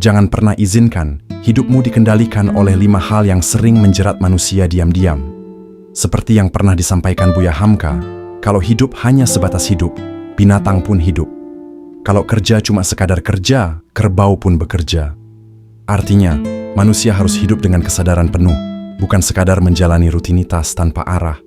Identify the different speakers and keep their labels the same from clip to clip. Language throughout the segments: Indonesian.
Speaker 1: Jangan pernah izinkan hidupmu dikendalikan oleh 5 hal yang sering menjerat manusia diam-diam. Seperti yang pernah disampaikan Buya Hamka, kalau hidup hanya sebatas hidup, binatang pun hidup. Kalau kerja cuma sekadar kerja, kerbau pun bekerja. Artinya, manusia harus hidup dengan kesadaran penuh, bukan sekadar menjalani rutinitas tanpa arah.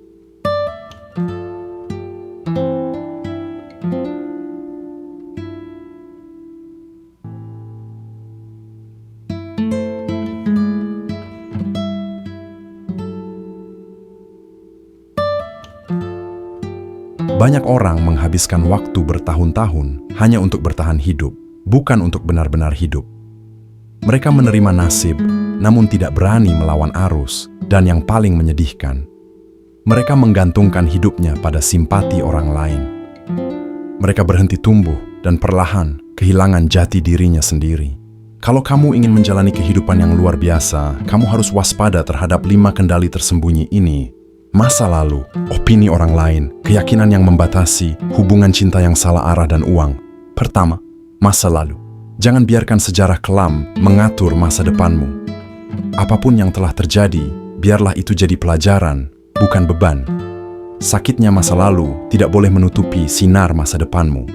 Speaker 1: Banyak orang menghabiskan waktu bertahun-tahun hanya untuk bertahan hidup, bukan untuk benar-benar hidup. Mereka menerima nasib, namun tidak berani melawan arus, dan yang paling menyedihkan, mereka menggantungkan hidupnya pada simpati orang lain. Mereka berhenti tumbuh dan perlahan kehilangan jati dirinya sendiri. Kalau kamu ingin menjalani kehidupan yang luar biasa, kamu harus waspada terhadap 5 kendali tersembunyi ini. Masa lalu, opini orang lain, keyakinan yang membatasi, hubungan cinta yang salah arah dan uang. Pertama, masa lalu. Jangan biarkan sejarah kelam mengatur masa depanmu. Apapun yang telah terjadi, biarlah itu jadi pelajaran, bukan beban. Sakitnya masa lalu tidak boleh menutupi sinar masa depanmu.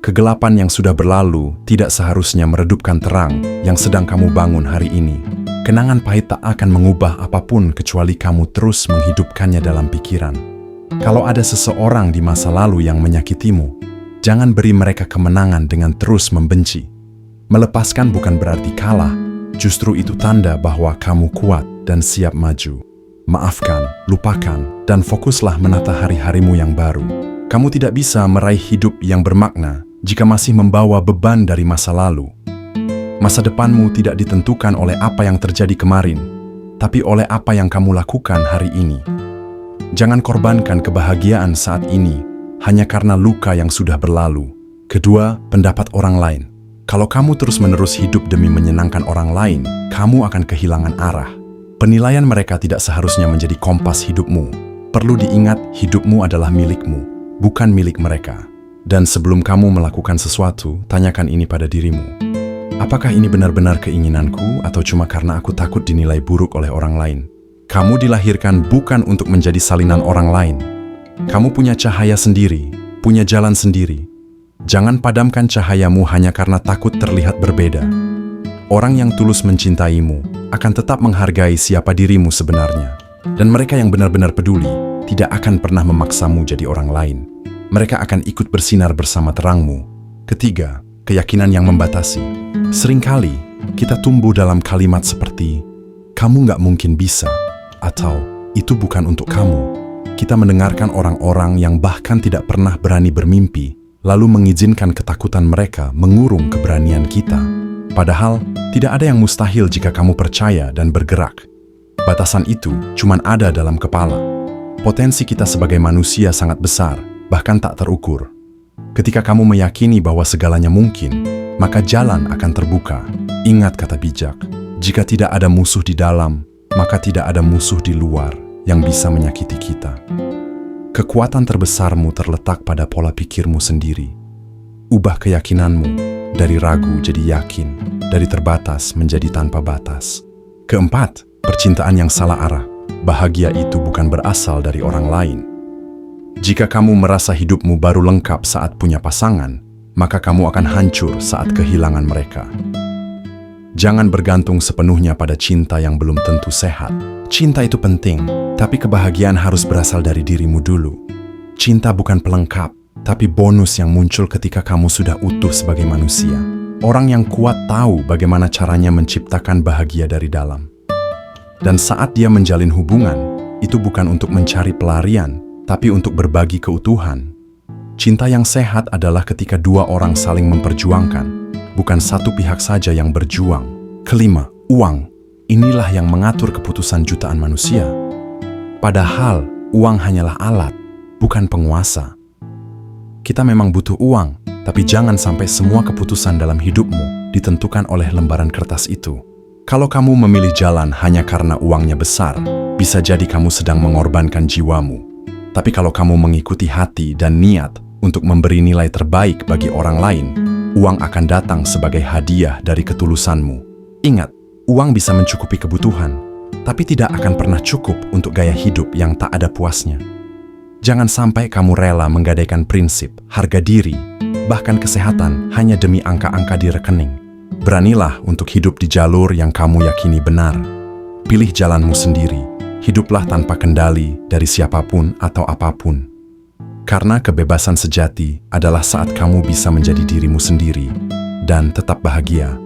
Speaker 1: Kegelapan yang sudah berlalu tidak seharusnya meredupkan terang yang sedang kamu bangun hari ini. Kenangan pahit tak akan mengubah apapun kecuali kamu terus menghidupkannya dalam pikiran. Kalau ada seseorang di masa lalu yang menyakitimu, jangan beri mereka kemenangan dengan terus membenci. Melepaskan bukan berarti kalah, justru itu tanda bahwa kamu kuat dan siap maju. Maafkan, lupakan, dan fokuslah menata hari-harimu yang baru. Kamu tidak bisa meraih hidup yang bermakna jika masih membawa beban dari masa lalu. Masa depanmu tidak ditentukan oleh apa yang terjadi kemarin, tapi oleh apa yang kamu lakukan hari ini. Jangan korbankan kebahagiaan saat ini hanya karena luka yang sudah berlalu. Kedua, pendapat orang lain. Kalau kamu terus-menerus hidup demi menyenangkan orang lain, kamu akan kehilangan arah. Penilaian mereka tidak seharusnya menjadi kompas hidupmu. Perlu diingat, hidupmu adalah milikmu, bukan milik mereka. Dan sebelum kamu melakukan sesuatu, tanyakan ini pada dirimu. Apakah ini benar-benar keinginanku atau cuma karena aku takut dinilai buruk oleh orang lain? Kamu dilahirkan bukan untuk menjadi salinan orang lain. Kamu punya cahaya sendiri, punya jalan sendiri. Jangan padamkan cahayamu hanya karena takut terlihat berbeda. Orang yang tulus mencintaimu akan tetap menghargai siapa dirimu sebenarnya. Dan mereka yang benar-benar peduli tidak akan pernah memaksamu jadi orang lain. Mereka akan ikut bersinar bersama terangmu. Ketiga, keyakinan yang membatasi. Seringkali kita tumbuh dalam kalimat seperti, kamu nggak mungkin bisa, atau itu bukan untuk kamu. Kita mendengarkan orang-orang yang bahkan tidak pernah berani bermimpi, lalu mengizinkan ketakutan mereka mengurung keberanian kita. Padahal, tidak ada yang mustahil jika kamu percaya dan bergerak. Batasan itu cuma ada dalam kepala. Potensi kita sebagai manusia sangat besar, bahkan tak terukur. Ketika kamu meyakini bahwa segalanya mungkin, maka jalan akan terbuka. Ingat kata bijak, jika tidak ada musuh di dalam, maka tidak ada musuh di luar yang bisa menyakiti kita. Kekuatan terbesarmu terletak pada pola pikirmu sendiri. Ubah keyakinanmu dari ragu jadi yakin, dari terbatas menjadi tanpa batas. Keempat, percintaan yang salah arah. Bahagia itu bukan berasal dari orang lain. Jika kamu merasa hidupmu baru lengkap saat punya pasangan, maka kamu akan hancur saat kehilangan mereka. Jangan bergantung sepenuhnya pada cinta yang belum tentu sehat. Cinta itu penting, tapi kebahagiaan harus berasal dari dirimu dulu. Cinta bukan pelengkap, tapi bonus yang muncul ketika kamu sudah utuh sebagai manusia. Orang yang kuat tahu bagaimana caranya menciptakan bahagia dari dalam. Dan saat dia menjalin hubungan, itu bukan untuk mencari pelarian, tapi untuk berbagi keutuhan. Cinta yang sehat adalah ketika 2 orang saling memperjuangkan, bukan satu pihak saja yang berjuang. Kelima, uang. Inilah yang mengatur keputusan jutaan manusia. Padahal, uang hanyalah alat, bukan penguasa. Kita memang butuh uang, tapi jangan sampai semua keputusan dalam hidupmu ditentukan oleh lembaran kertas itu. Kalau kamu memilih jalan hanya karena uangnya besar, bisa jadi kamu sedang mengorbankan jiwamu. Tapi kalau kamu mengikuti hati dan niat untuk memberi nilai terbaik bagi orang lain, Uang akan datang sebagai hadiah dari ketulusanmu. Ingat, uang bisa mencukupi kebutuhan, tapi tidak akan pernah cukup untuk gaya hidup yang tak ada puasnya. Jangan sampai kamu rela menggadaikan prinsip, harga diri, bahkan kesehatan hanya demi angka-angka di rekening. Beranilah untuk hidup di jalur yang kamu yakini benar. Pilih jalanmu sendiri. Hiduplah tanpa kendali dari siapapun atau apapun. Karena kebebasan sejati adalah saat kamu bisa menjadi dirimu sendiri dan tetap bahagia.